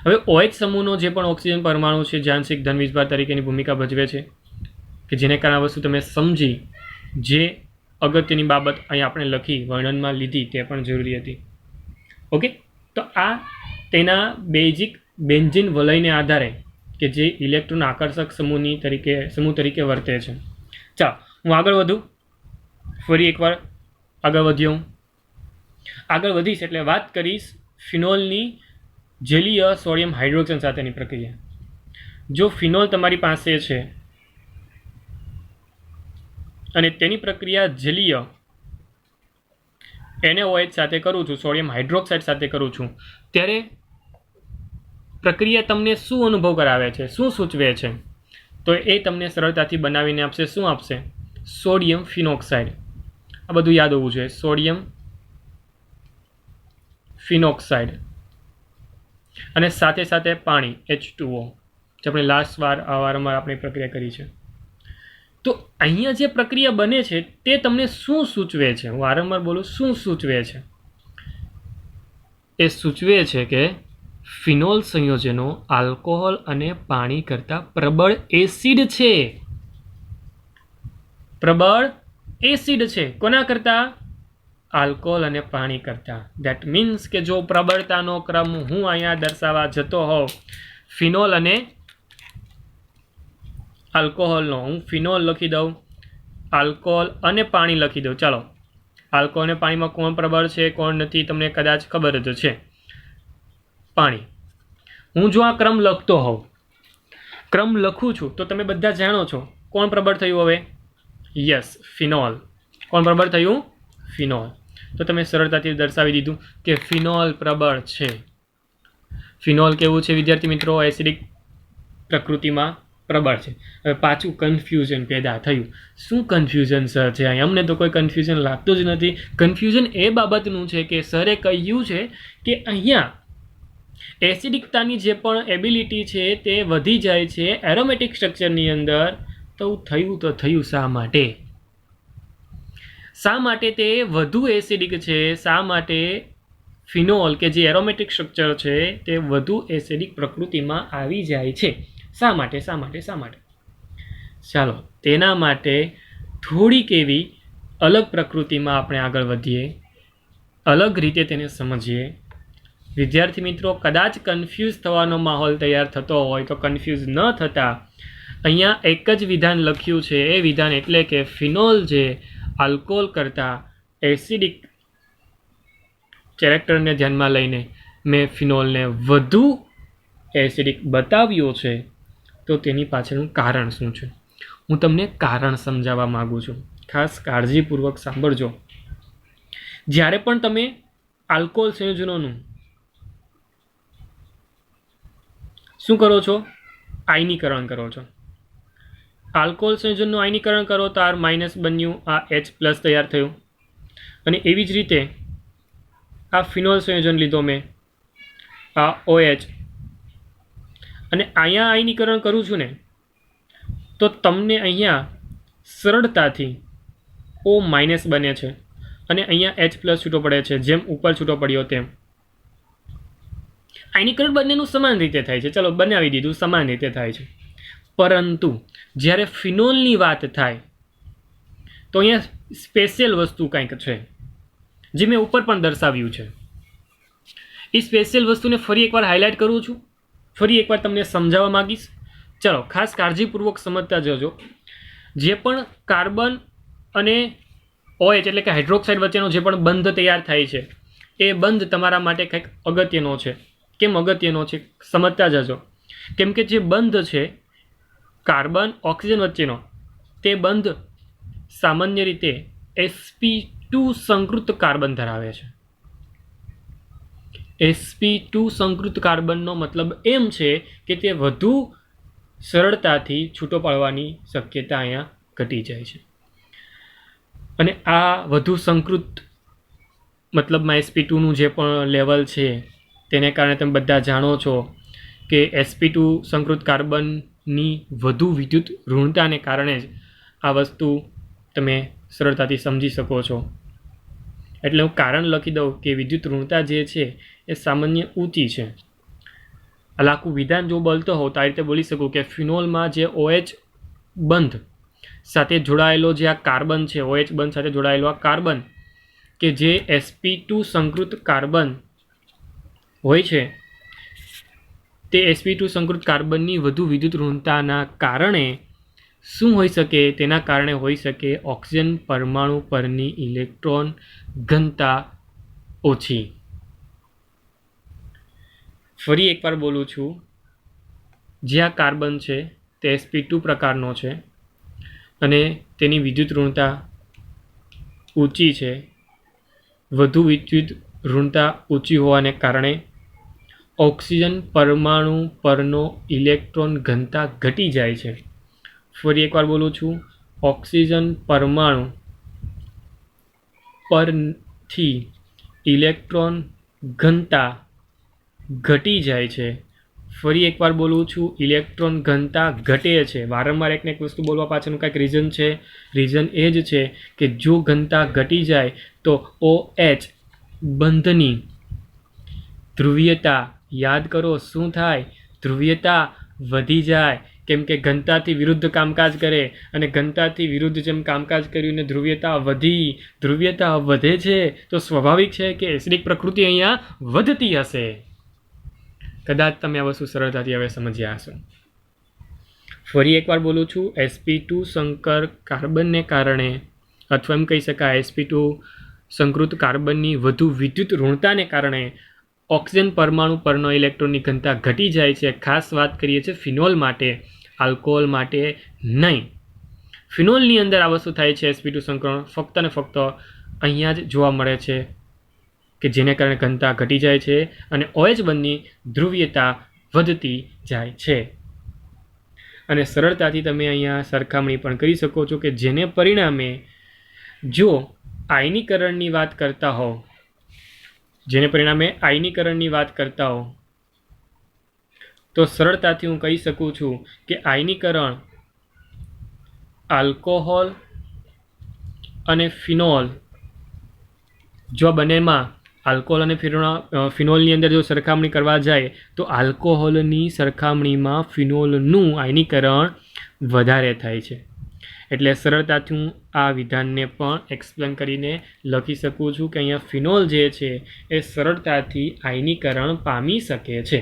હવે OH સમૂહનો જે પણ ઓક્સિજન પરમાણુ છે જે આંશિક ધન વીજભાર તરીકેની ભૂમિકા ભજવે છે, કે જેને કારણે વસ્તુ તમે સમજી, જે અગત્યની બાબત અહીં આપણે લખી વર્ણનમાં લીધી તે પણ જરૂરી હતી. ઓકે, તો આ તેના બેઝિક બેન્ઝીન વલયને આધારે કે જે ઇલેક્ટ્રોન આકર્ષક સમૂહ તરીકે વર્તે છે. ચાલો હું આગળ વધું. ફરી એકવાર આગળ વધ્યો હું. આગળ વધીશ એટલે વાત કરીશ ફિનોલની જલીય સોડિયમ હાઇડ્રોક્સાઇડ સાથેની પ્રક્રિયા. જો ફિનોલ તમારી પાસે છે અને તેની પ્રક્રિયા જલીય NaOH સાથે કરું છું, સોડિયમ હાઇડ્રોક્સાઇડ સાથે કરું છું, ત્યારે પ્રક્રિયા તમને શું અનુભવ કરાવે છે, શું સૂચવે છે? તો એ તમને સરળતાથી બનાવીને આપશે. શું આપશે? Sodium phenoxide. આ બધું યાદ હોવું જોઈએ. સોડિયમ ફિનોક્સાઇડ અને સાથે સાથે પાણી H2O, જે આપણે લાસ્ટ વારંવાર આપણે પ્રક્રિયા કરી છે. તો અહીંયા જે પ્રક્રિયા બને છે તે તમને શું સૂચવે છે? હું વારંવાર બોલું, શું સૂચવે છે? એ સૂચવે છે કે ફિનોલ સંયોજનો આલ્કોહોલ અને પાણી કરતાં પ્રબળ એસિડ છે. પ્રબળ એસિડ છે. કોના કરતાં? આલ્કોહોલ અને પાણી કરતાં. ધેટ મીન્સ કે જો પ્રબળતાનો ક્રમ હું અહીંયા દર્શાવવા જતો હોઉં ફિનોલ અને આલ્કોહોલનો, હું ફિનોલ લખી દઉં, આલ્કોહોલ અને પાણી લખી દઉં. ચાલો, આલ્કોહોલ અને પાણીમાં કોણ પ્રબળ છે કોણ નથી તમને કદાચ ખબર જ છે. પાણી. હું જો આ ક્રમ લખતો હોઉં, ક્રમ લખું છું, તો તમે બધા જાણો છો કોણ પ્રબળ થયું હવે? Yes, phenol. કોણ પ્રબળ થયું? ફિનોલ. તો તમે સરળતાથી દર્શાવી દીધું કે ફિનોલ પ્રબળ છે. ફિનોલ કેવું છે વિદ્યાર્થી મિત્રો? એસિડિક પ્રકૃતિમાં પ્રબળ છે. હવે પાછું કન્ફ્યુઝન પેદા થયું. શું કન્ફ્યુઝન સર છે અહીં? અમને તો કોઈ કન્ફ્યુઝન લાગતું જ નથી. કન્ફ્યુઝન એ બાબતનું છે કે સરે કહ્યું છે કે અહીંયા એસિડિકતાની જે પણ એબિલિટી છે તે વધી જાય છે એરોમેટિક સ્ટ્રક્ચરની અંદર. તો થયું શા માટે? શા માટે તે વધુ એસિડિક છે? શા માટે ફિનોલ કે જે એરોમેટિક સ્ટ્રક્ચર છે તે વધુ એસિડિક પ્રકૃતિમાં આવી જાય છે? શા માટે? ચાલો, તેના માટે થોડીક એવી અલગ પ્રકૃતિમાં આપણે આગળ વધીએ, અલગ રીતે તેને સમજીએ. વિદ્યાર્થી મિત્રો, કદાચ કન્ફ્યુઝ થવાનો માહોલ તૈયાર થતો હોય તો કન્ફ્યુઝ ન થતા અહીંયા એક જ વિધાન લખ્યું છે. એ વિધાન એટલે કે ફિનોલ જે આલ્કોહોલ કરતાં એસિડિક કેરેક્ટરને ધ્યાનમાં લઈને મેં ફિનોલને વધુ એસિડિક બતાવ્યો છે. તો તેની પાછળનું કારણ શું છે હું તમને કારણ સમજાવવા માગું છું. ખાસ કાળજીપૂર્વક સાંભળજો. જ્યારે પણ તમે આલ્કોહોલ સંયોજનોનું શું કરો છો? આયનીકરણ કરો છો. આલ્કોહોલ સંયોજનનું આયનીકરણ કરો તો R- બન્યું, આ H+ તૈયાર થયું. અને એવી જ રીતે આ ફિનોલ સંયોજન લીધો મેં, આ OH, અને અહીંયા આયનીકરણ કરું છું ને તો તમને અહીંયા સરળતાથી O- બને છે અને અહીંયા H+ છૂટો પડે છે, જેમ ઉપર છૂટો પડ્યો તેમ. આયનીકરણ બંનેનું સમાન રીતે થાય છે. ચલો, બનાવી દીધું, સમાન રીતે થાય છે. પરંતુ જ્યારે ફિનોલની વાત થાય તો અહીંયા સ્પેશિયલ વસ્તુ કંઈક છે જે મેં ઉપર પણ દર્શાવ્યું છે. એ સ્પેશિયલ વસ્તુને ફરી એકવાર હાઇલાઇટ કરું છું, ફરી એકવાર તમને સમજાવવા માંગીશ. ચલો, ખાસ કાળજીપૂર્વક સમજતા જજો. જે પણ કાર્બન અને OH એટલે કે હાઇડ્રોક્સાઇડ વચ્ચેનો જે પણ બંધ તૈયાર થાય છે એ બંધ તમારા માટે કંઈક અગત્યનો છે. કેમ અગત્યનો છે? સમજતા જજો. કેમ કે જે બંધ છે કાર્બન ઓક્સિજન વચ્ચેનો, તે બંધ સામાન્ય રીતે sp2 સંકૃત કાર્બન ધરાવે છે. sp2 સંકૃત કાર્બનનો મતલબ એમ છે કે તે વધુ સરળતાથી છૂટો પડવાની શક્યતા અહીંયા ઘટી જાય છે. અને આ વધુ સંકૃત મતલબમાં sp2નું જે પણ લેવલ છે તેને કારણે તમે બધા જાણો છો કે sp2 સંકૃત કાર્બનની વધુ વિદ્યુત ઋણતાને કારણે જ આ વસ્તુ તમે સરળતાથી સમજી શકો છો. એટલે હું કારણ લખી દઉં કે વિદ્યુત ઋણતા જે છે એ સામાન્ય ઊંચી છે. આખું વિધાન જો બોલતો હોઉં તો આ રીતે બોલી શકું કે ફિનોલમાં જે OH બંધ સાથે જોડાયેલો જે આ કાર્બન છે, OH બંધ સાથે જોડાયેલો આ કાર્બન કે જે sp2 સંકૃત કાર્બન હોય છે, તે sp2 સંકૃત કાર્બનની વધુ વિદ્યુત ઋણતાના કારણે શું હોઈ શકે? તેના કારણે હોઈ શકે ઓક્સિજન પરમાણુ પરની ઇલેક્ટ્રોન ઘનતા ઓછી. ફરી એકવાર બોલું છું, જે આ કાર્બન છે તે sp2 પ્રકારનો છે અને તેની વિદ્યુત ઋણતા ઊંચી છે. વધુ વિદ્યુત ઋણતા ઊંચી હોવાને કારણે ઓક્સિજન પરમાણુ પરનો ઇલેક્ટ્રોન ઘનતા ઘટી જાય છે. ફરી એકવાર બોલું છું, ઓક્સિજન પરમાણુ પરથી ઇલેક્ટ્રોન ઘનતા ઘટી જાય છે. ફરી એકવાર બોલું છું, ઇલેક્ટ્રોન ઘનતા ઘટે છે. વારંવાર એકને એક વસ્તુ બોલવા પાછળનું કંઈક રીઝન છે. રીઝન એ જ છે કે જો ઘનતા ઘટી જાય તો OH બંધની ધ્રુવીયતા યાદ કરો શું થાય? ધ્રુવીયતા વધી જાય, કેમ કે ઘનતાથી વિરુદ્ધ કામકાજ કરે અને ઘનતાથી વિરુદ્ધ જેમ કામકાજ કર્યું ને ધ્રુવીયતા વધી, ધ્રુવીયતા વધે છે તો સ્વાભાવિક છે કે એસિડિક પ્રકૃતિ અહીંયા વધતી હશે. કદાચ તમે આ વસ્તુ સરળતાથી હવે સમજ્યા હશો. ફરી એકવાર બોલું છું, sp2 સંકર કાર્બનને કારણે અથવા એમ કહી શકાય sp2 સંકૃત કાર્બનની વધુ વિદ્યુત ઋણતાને કારણે ઓક્સિજન પરમાણુ પરનો ઇલેક્ટ્રોનની ઘનતા ઘટી જાય છે. ખાસ વાત કરીએ છીએ ફિનોલ માટે, આલ્કોહોલ માટે નહીં. ફિનોલની અંદર આ વસ્તુ થાય છે, sp2 સંકરણ ફક્ત ને ફક્ત અહીંયા જ જોવા મળે છે કે જેને કારણે ઘનતા ઘટી જાય છે અને OH બંધની ધ્રુવીયતા વધતી જાય છે. અને સરળતાથી તમે અહીંયા સરખામણી પણ કરી શકો છો કે જેને પરિણામે જો આયનીકરણની વાત કરતા હો, તો સરળતાથી હું કહી શકું છું કે આયનીકરણ આલ્કોહોલ અને ફિનોલ, જો બંનેમાં આલ્કોહોલ અને ફિનોલની અંદર જો સરખામણી કરવા જાય તો આલ્કોહોલની સરખામણીમાં ફિનોલનું આયનીકરણ વધારે થાય છે. એટલે સરળતાથી હું આ વિધાનને પણ એક્સપ્લેન કરીને લખી શકું છું કે અહીંયા ફિનોલ જે છે એ સરળતાથી આયનીકરણ પામી શકે છે.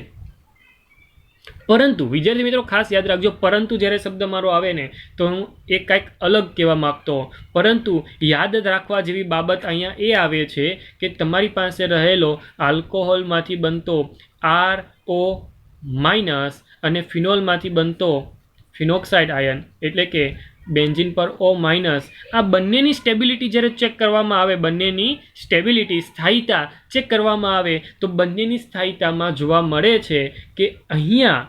પરંતુ વિદ્યાર્થી મિત્રો ખાસ યાદ રાખજો, પરંતુ જ્યારે શબ્દ મારો આવે ને તો હું એ કંઈક અલગ કહેવા માગતો, પરંતુ યાદ રાખવા જેવી બાબત અહીંયા એ આવે છે કે તમારી પાસે રહેલો આલ્કોહોલમાંથી બનતો RO- અને ફિનોલમાંથી બનતો ફિનોક્સાઇડ આયન એટલે કે બેન્ઝીન પર O-, આ બંનેની સ્ટેબિલિટી જ્યારે ચેક કરવામાં આવે, બંનેની સ્ટેબિલિટી સ્થાયીતા ચેક કરવામાં આવે તો બંનેની સ્થાયીતામાં જોવા મળે છે કે અહીંયા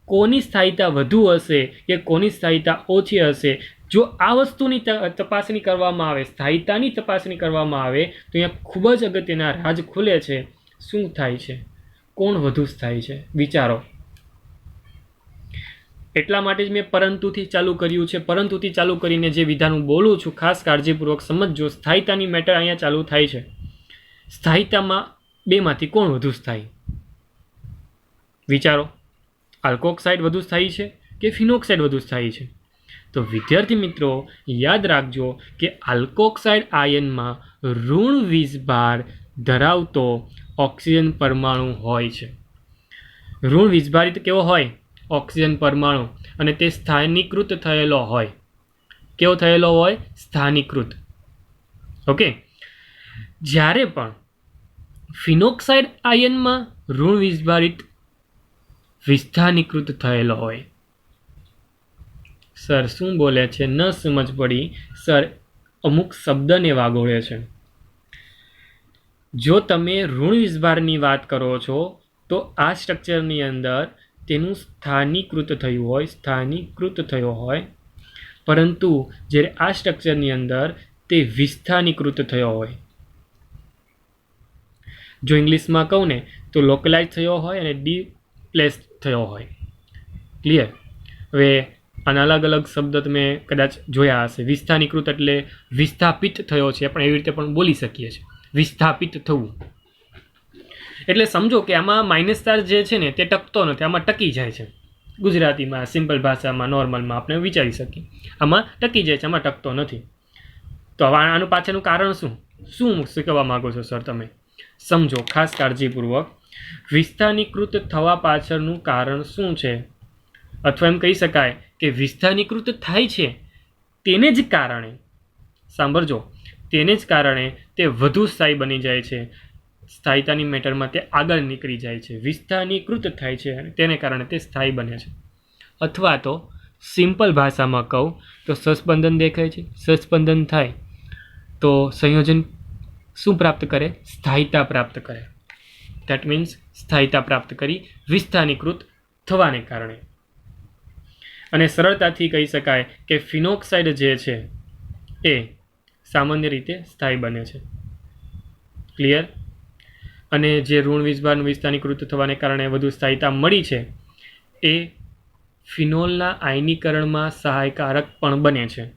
કોની સ્થાયીતા વધુ હશે કે કોની સ્થાયીતા ઓછી હશે. જો આ વસ્તુની તપાસણી કરવામાં આવે, સ્થાયીતાની તપાસણી કરવામાં આવે તો અહીંયા ખૂબ જ અગત્યના રાજ ખુલે છે. શું થાય છે? કોણ વધુ સ્થાયી છે? વિચારો. એટલા માટે જ મેં પરંતુથી ચાલુ કર્યું છે. પરંતુથી ચાલુ કરીને જે વિધાન હું બોલું છું ખાસ કાળજીપૂર્વક સમજજો. સ્થાયીતાની મેટર અહીંયા ચાલુ થાય છે. સ્થાયીતામાં બેમાંથી કોણ વધુ સ્થાયી? વિચારો. આલ્કોક્સાઇડ વધુ સ્થાયી છે કે ફિનોક્સાઇડ વધુ સ્થાયી છે? તો વિદ્યાર્થી મિત્રો યાદ રાખજો કે આલ્કોક્સાઇડ આયનમાં ઋણ વીજભાર ધરાવતો ઓક્સિજન પરમાણુ હોય છે. ઋણ વીજભારિત કેવો હોય? ઓક્સિજન પરમાણુ, અને તે સ્થાનીકૃત થયેલો હોય. કેવો થયેલો હોય? સ્થાનીકૃત. ઓકે. જ્યારે પણ ફિનોક્સાઇડ આયનમાં ઋણ વીજભારિત વિસ્થાનીકૃત થયેલો હોય. સર શું બોલે છે? ન સમજ પડી સર, અમુક શબ્દને વાગોળે છે. જો તમે ઋણ વીજભારની વાત કરો છો તો આ સ્ટ્રક્ચરની અંદર તેનું સ્થાનીકૃત થયો હોય, પરંતુ જ્યારે આ સ્ટ્રક્ચરની અંદર તે વિસ્થાનીકૃત થયો હોય. જો ઇંગ્લિશમાં કહું ને તો લોકલાઇઝ થયો હોય અને ડિપ્લેસ થયો હોય. ક્લિયર? હવે આના અલગ અલગ શબ્દ તમે કદાચ જોયા હશે. વિસ્થાનીકૃત એટલે વિસ્થાપિત થયો છે, પણ એવી રીતે પણ બોલી શકીએ છીએ. વિસ્થાપિત થવું એટલે સમજો કે આમાં માઇનસ ચાર્જ જે છે ને તે ટકતો નથી, આમાં ટકી જાય છે. ગુજરાતીમાં સિમ્પલ ભાષામાં નોર્મલમાં આપણે વિચારી શકીએ આમાં ટકી જાય છે, આમાં ટકતો નથી. તો હવે આનું પાછળનું કારણ શું શીખવવા માગો છો સર? તમે સમજો ખાસ કાળજીપૂર્વક. વિસ્થાનીકૃત થવા પાછળનું કારણ શું છે? અથવા એમ કહી શકાય કે વિસ્થાનીકૃત થાય છે તેને જ કારણે, સાંભળજો, તેને જ કારણે તે વધુ સ્થાયી બની જાય છે, સ્થાયીતાની મેટરમાં તે આગળ નીકળી જાય છે. વિસ્થાનીકૃત થાય છે અને તેને કારણે તે સ્થાયી બને છે. અથવા તો સિમ્પલ ભાષામાં કહું તો સસ્પંદન દેખાય છે, સસ્પંદન થાય તો સંયોજન શું પ્રાપ્ત કરે? સ્થાયીતા પ્રાપ્ત કરે. દેટ મીન્સ સ્થાયીતા પ્રાપ્ત કરી વિસ્થાનીકૃત થવાને કારણે. અને સરળતાથી કહી શકાય કે ફિનોક્સાઇડ જે છે એ સામાન્ય રીતે સ્થાયી બને છે. ક્લિયર? અને જે ઋણ વીજભારનું વિસ્થાનીકૃત થવાને કારણે વધુ સ્થાયીતા મળી છે એ ફિનોલના આયનીકરણમાં સહાયકારક પણ બને છે.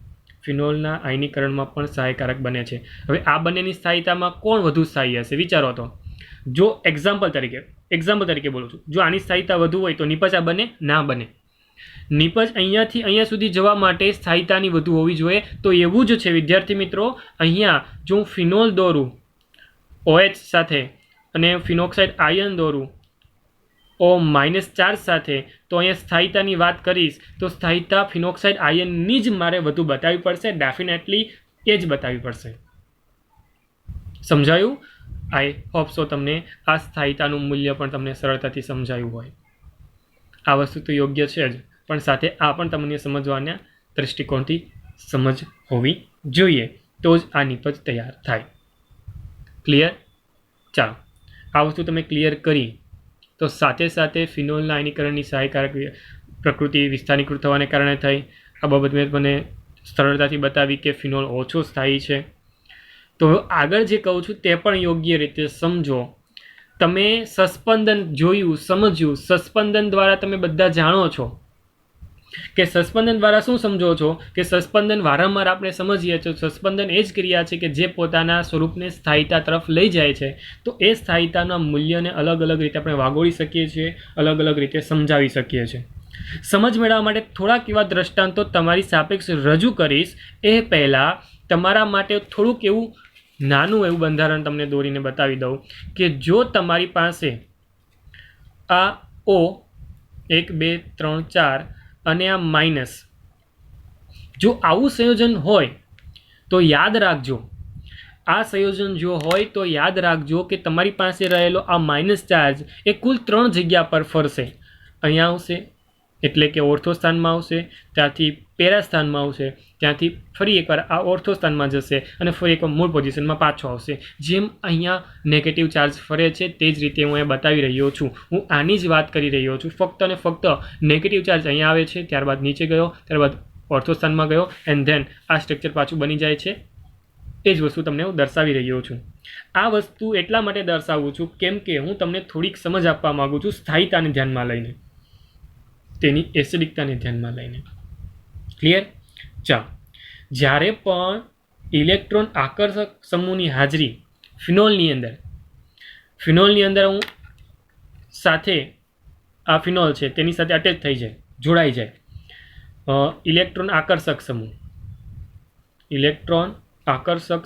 ફિનોલના આયનીકરણમાં પણ સહાયકારક બને છે. હવે આ બંનેની સ્થાયીતામાં કોણ વધુ સ્થાયી હશે? વિચારો તો. જો એક્ઝામ્પલ તરીકે બોલું છું, જો આની સ્થાયીતા વધુ હોય તો નિપજ આ બને? ના બને. નિપજ અહીંયાથી અહીંયા સુધી જવા માટે સ્થાયીતાની વધુ હોવી જોઈએ. તો એવું જ છે વિદ્યાર્થી મિત્રો, અહીંયા જો હું ફિનોલ દોરું OH સાથે અને ફિનોક્સાઇડ આયન દોરું O- સાથે, તો અહીંયા સ્થાયીતાની વાત કરીશ તો સ્થાયીતા ફિનોક્સાઇડ આયનની જ મારે વધુ બતાવવી પડશે. ડેફિનેટલી એ જ બતાવવી પડશે. સમજાયું? આઈ હોપ સો તમને આ સ્થાયીતાનું મૂલ્ય પણ તમને સરળતાથી સમજાયું હોય. આ વસ્તુ તો યોગ્ય છે જ, પણ સાથે આ પણ તમને સમજવાના દૃષ્ટિકોણથી સમજ હોવી જોઈએ, તો જ આ નિપજ તૈયાર થાય. ક્લિયર? ચાલો, આ વસ્તુ તમે ક્લિયર કરી તો સાથે સાથે ફિનોલના આયનીકરણની સહાયકારક પ્રકૃતિ વિસ્થાનીકૃત થવાને કારણે થઈ. આ બાબત મેં મને સરળતાથી બતાવી કે ફિનોલ ઓછો સ્થાયી છે. તો આગળ જે કહું છું તે પણ યોગ્ય રીતે સમજો. તમે સસ્પંદન જોયું, સમજ્યું. સસ્પંદન દ્વારા તમે બધા જાણો છો કે સસ્પંદન દ્વારા શું સમજો છો કે સસ્પંદન વારંવાર આપણે સમજીએ છીએ. સસ્પંદન એ જ ક્રિયા છે કે જે પોતાના સ્વરૂપને સ્થાયીતા તરફ લઈ જાય છે. તો એ સ્થાયીતાના મૂલ્યને અલગ અલગ રીતે આપણે વાગોળી શકીએ છીએ, અલગ અલગ રીતે સમજાવી શકીએ છીએ. સમજ મેળવવા માટે થોડાક એવા દ્રષ્ટાંતો તમારી સાપેક્ષ રજૂ કરીશ. એ પહેલાં તમારા માટે થોડુંક એવું નાનું એવું બંધારણ તમને દોરીને બતાવી દઉં કે જો તમારી પાસે આ O 1 2 3 4 અને આ માઇનસ, જો આવું સંયોજન હોય તો યાદ રાખજો, આ સંયોજન જો હોય તો યાદ રાખજો કે તમારી પાસે રહેલો આ માઇનસ ચાર્જ એ કુલ 3 જગ્યા પર ફરશે. અહીંયા આવશે એટલે કે ઓર્થો સ્થાનમાં આવશે, ત્યાંથી પેરા સ્થાનમાં આવશે, ત્યાંથી ફરી એકવાર આ ઓર્થો સ્થાનમાં જશે અને ફરી એકવાર મૂળ પોઝિશનમાં પાછો આવશે. જેમ અહીંયા નેગેટિવ ચાર્જ ફરે છે તે જ રીતે હું અહીંયા બતાવી રહ્યો છું. હું આની જ વાત કરી રહ્યો છું. ફક્ત અને ફક્ત નેગેટિવ ચાર્જ અહીંયા આવે છે, ત્યારબાદ નીચે ગયો, ત્યારબાદ ઓર્થો સ્થાનમાં ગયો એન્ડ ધેન આ સ્ટ્રક્ચર પાછું બની જાય છે. એ જ વસ્તુ તમને હું દર્શાવી રહ્યો છું. આ વસ્તુ એટલા માટે દર્શાવું છું કેમ કે હું તમને થોડીક સમજ આપવા માગું છું સ્થાયીતાને ધ્યાનમાં લઈને, તેની એસિડિકતાને ધ્યાનમાં લઈને. ક્લિયર? ચાલો, જ્યારે પણ ઇલેક્ટ્રોન આકર્ષક સમૂહની હાજરી ફિનોલની અંદર હું સાથે આ ફિનોલ છે તેની સાથે અટેચ થઈ જાય, જોડાઈ જાય. ઇલેક્ટ્રોન આકર્ષક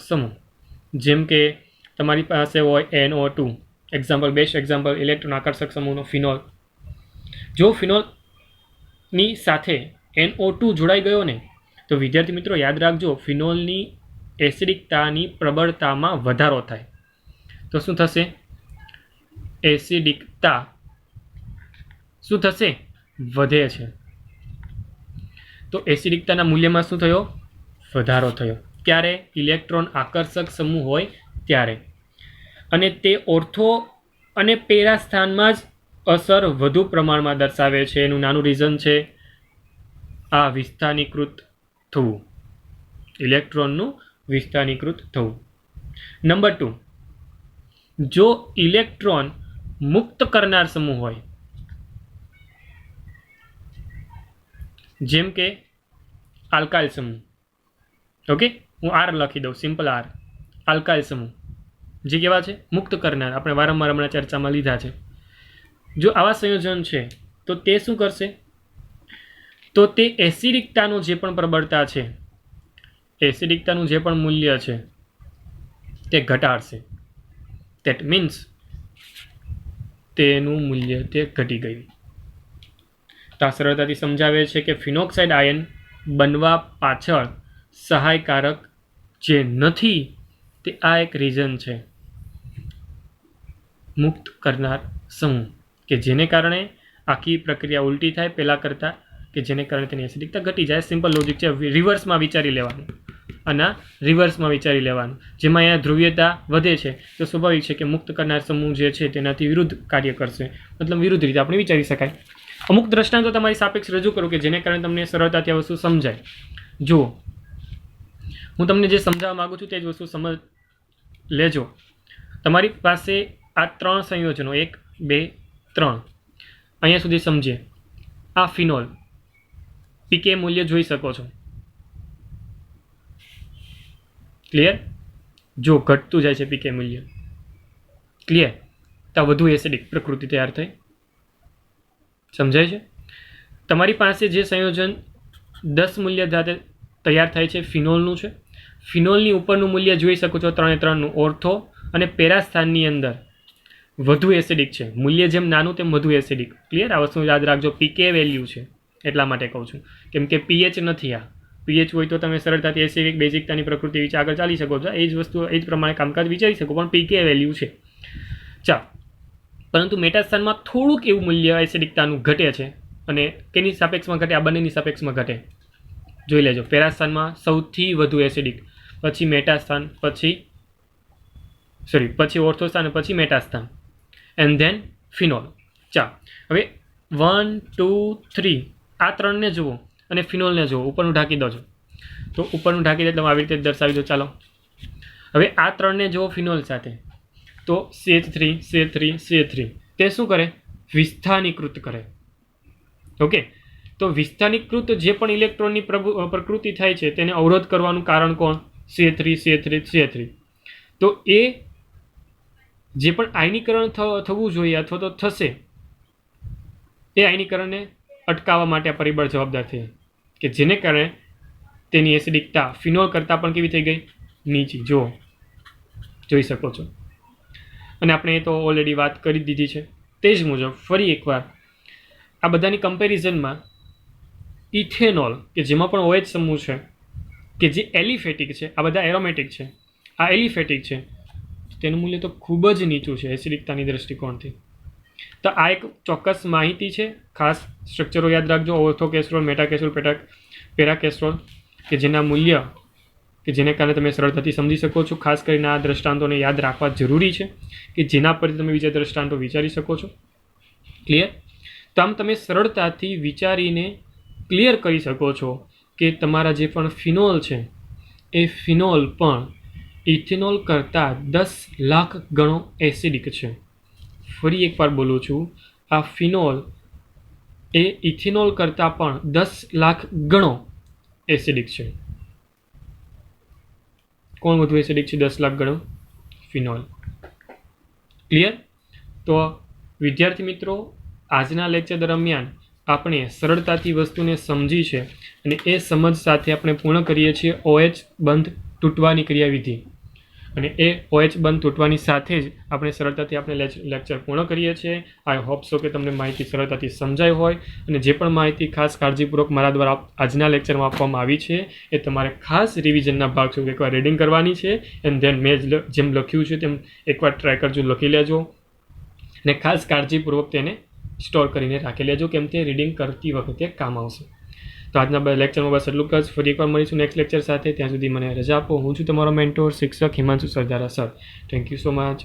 સમૂહ જેમ કે તમારી પાસે હોય NO2, બેસ્ટ એક્ઝામ્પલ ઇલેક્ટ્રોન આકર્ષક સમૂહનો ફિનોલ. જો ફિનોલની સાથે NO2 જોડાઈ ગયો ને તો વિદ્યાર્થી મિત્રો યાદ રાખજો, ફિનોલની એસિડિકતાની પ્રબળતામાં વધારો થાય. તો શું થશે? એસિડિકતા શું થશે? વધે છે. તો એસિડિકતાના મૂલ્યમાં શું થયો? વધારો થયો. ક્યારે? ઇલેક્ટ્રોન આકર્ષક સમૂહ હોય ત્યારે. અને તે ઓર્થો અને પેરા સ્થાનમાં જ અસર વધુ પ્રમાણમાં દર્શાવે છે. એનું નાનું રીઝન છે આ વિસ્થાનીકૃત થવું, ઇલેક્ટ્રોનનું વિસ્થાનીકૃત થવું. નંબર 2, જો ઇલેક્ટ્રોન મુક્ત કરનાર સમૂહ હોય, જેમ કે આલ્કાઇલ સમૂહ, ઓકે, હું R લખી દઉં, સિમ્પલ R, આલ્કાઇલ સમૂહ જે કેવા છે? મુક્ત કરનાર. આપણે વારંવાર હમણાં ચર્ચામાં લીધા છે. જો આવા સંયોજન છે તો તે શું કરશે? તો તે એસિડિકતાનું જે પણ પ્રબળતા છે, એસિડિકતાનું જે પણ મૂલ્ય છે તે ઘટાડશે. ધેટ મીન્સ તેનું મૂલ્ય તે ઘટી ગયું. તો આ સરળતાથી સમજાવે છે કે ફિનોક્સાઇડ આયન બનવા પાછળ સહાયકારક જે નથી તે આ એક રીઝન છે, મુક્ત કરનાર સમૂહ, કે જેને કારણે આખી પ્રક્રિયા ઉલટી થાય પહેલાં કરતાં, કે જેને કારણે તેની એસિડિકતા ઘટી જાય. સિમ્પલ લોજિક છે. રિવર્સમાં વિચારી લેવાનું અને રિવર્સમાં વિચારી લેવાનું. જેમાં અહીંયા ધ્રુવીયતા વધે છે તો સ્વાભાવિક છે કે મુક્ત કરનાર સમૂહ જે છે તેનાથી વિરુદ્ધ કાર્ય કરશે, મતલબ વિરુદ્ધ રીતે આપણે વિચારી શકાય. અમુક દ્રષ્ટાંતો તમારી સાપેક્ષ રજૂ કરું કે જેને કારણે તમને સરળતાથી આ વસ્તુ સમજાય. જુઓ, હું તમને જે સમજાવવા માગું છું તે જ વસ્તુ સમજ લેજો. તમારી પાસે આ 3 સંયોજનો 1, 2, 3 અહીંયા સુધી સમજીએ. આ ફિનોલ પીકે મૂલ્ય જોઈ શકો છો. ક્લિયર? જો ઘટતું જાય છે પીકે મૂલ્ય. ક્લિયર? તો વધુ એસિડિક પ્રકૃતિ તૈયાર થઈ. સમજાય છે? તમારી પાસે જે સંયોજન 10 મૂલ્ય ધાતે તૈયાર થાય છે ફિનોલનું છે. ફિનોલની ઉપરનું મૂલ્ય જોઈ શકો છો 3:3નું ઓર્થો અને પેરા સ્થાનની અંદર વધુ એસિડિક છે. મૂલ્ય જેમ નાનું તેમ વધુ એસિડિક. ક્લિયર? આ વસ્તુ યાદ રાખજો. પીકે વેલ્યુ છે એટલા માટે કહું છું, કેમ કે પીએચ નથી. આ પીએચ હોય તો તમે સરળતાથી એસિડિક બેઝિકતાની પ્રકૃતિ વિશે આગળ ચાલી શકો છો. એ જ વસ્તુ એ જ પ્રમાણે કામકાજ વિચારી શકો, પણ પીકે વેલ્યુ છે. ચાલો, પરંતુ મેટાસ્થાનમાં થોડુંક એવું મૂલ્ય એસિડિકતાનું ઘટે છે. અને કેની સાપેક્ષમાં ઘટે? આ બંનેની સાપેક્ષમાં ઘટે. જોઈ લેજો. પેરાસ્થાનમાં સૌથી વધુ એસિડિક, પછી મેટાસ્થાન, પછી ઓર્થોસ્થાન, પછી મેટાસ્થાન, એન્ડ ધેન ફિનોલ. ચાલો, હવે 1, 2, 3 આ 3ને જુઓ અને ફિનોલને જુઓ. ઉપરનું ઢાંકી દો છો તો ઉપરનું ઢાંકી દે તમે આવી રીતે દર્શાવી દો. ચાલો, હવે આ 3ને જુઓ ફિનોલ સાથે તો CH3 તે શું કરે? વિસ્થાનીકૃત કરે. ઓકે, તો વિસ્થાનીકૃત જે પણ ઇલેક્ટ્રોનની પ્રકૃતિ થાય છે તેને અવરોધ કરવાનું કારણ કોણ? CH3. તો એ જે પણ આયનીકરણ થવું જોઈએ અથવા તો થશે એ આયનીકરણને અટકાવવા માટે આ પરિબળ જવાબદાર છે, કે જેને કારણે તેની એસિડિકતા ફિનોલ કરતાં પણ કેવી થઈ ગઈ? નીચી. જોઈ શકો છો. અને આપણે એ તો ઓલરેડી વાત કરી દીધી છે. તે જ મુજબ ફરી એકવાર આ બધાની કમ્પેરિઝનમાં ઇથેનોલ, કે જેમાં પણ OH સમૂહ છે, કે જે એલિફેટિક છે, આ બધા એરોમેટિક છે, આ એલિફેટિક છે, તેનું મૂલ્ય તો ખૂબ જ નીચું છે એસિડિકતાની દૃષ્ટિકોણથી. તો આ એક ચોક્કસ માહિતી છે. ખાસ સ્ટ્રક્ચરો યાદ રાખજો. ઓર્થોકેસ્ટ્રોલ, મેટાકેસ્ટ્રોલ, પેરાકેસ્ટ્રોલ, કે જેના મૂલ્ય કે જેને કારણે તમે સરળતાથી સમજી શકો છો. ખાસ કરીને આ દ્રષ્ટાંતોને યાદ રાખવા જરૂરી છે કે જેના પરથી તમે બીજા દ્રષ્ટાંતો વિચારી શકો છો. ક્લિયર? તો આમ તમે સરળતાથી વિચારીને ક્લિયર કરી શકો છો કે તમારા જે પણ ફિનોલ છે એ ફિનોલ પણ ઇથેનોલ કરતાં 10 લાખ ગણો એસિડિક છે. ફરી એકવાર બોલું છું, આ ફિનોલ એ ઇથેનોલ કરતાં પણ 10 લાખ ગણો એસિડિક છે. કોણ વધુ એસિડિક છે 10 લાખ ગણો? ફિનોલ. ક્લિયર? તો વિદ્યાર્થી મિત્રો, આજના લેક્ચર દરમિયાન આપણે સરળતાથી વસ્તુને સમજી છે અને એ સમજ સાથે આપણે પૂર્ણ કરીએ છીએ OH બંધ તૂટવાની ક્રિયાવિધિ. અને એ OH બંધ તૂટવાની સાથે જ આપણે સરળતાથી આપણે લેક્ચર પૂર્ણ કરીએ છીએ. આઈ હોપ સો કે તમને માહિતી સરળતાથી સમજાઈ હોય, અને જે પણ માહિતી ખાસ કાળજીપૂર્વક મારા દ્વારા આજના લેક્ચરમાં આપવામાં આવી છે એ તમારે ખાસ રિવિઝનના ભાગ છે એકવાર રીડિંગ કરવાની છે. એન્ડ ધેન મેં જેમ લખ્યું છે તેમ એકવાર ટ્રાય કરજો, લખી લેજો, ને ખાસ કાળજીપૂર્વક તેને સ્ટોર કરીને રાખી લેજો, કેમ તે રીડિંગ કરતી વખતે કામ આવશે. તો આજના લેક્ચરમાં બસ એટલું જ. ફરી એકવાર મળીશું નેક્સ્ટ લેક્ચર સાથે. ત્યાં સુધી મને રજા આપો. હું છું તમારો મેન્ટોર, શિક્ષક Himanshu Sardara sir. Thank you so much.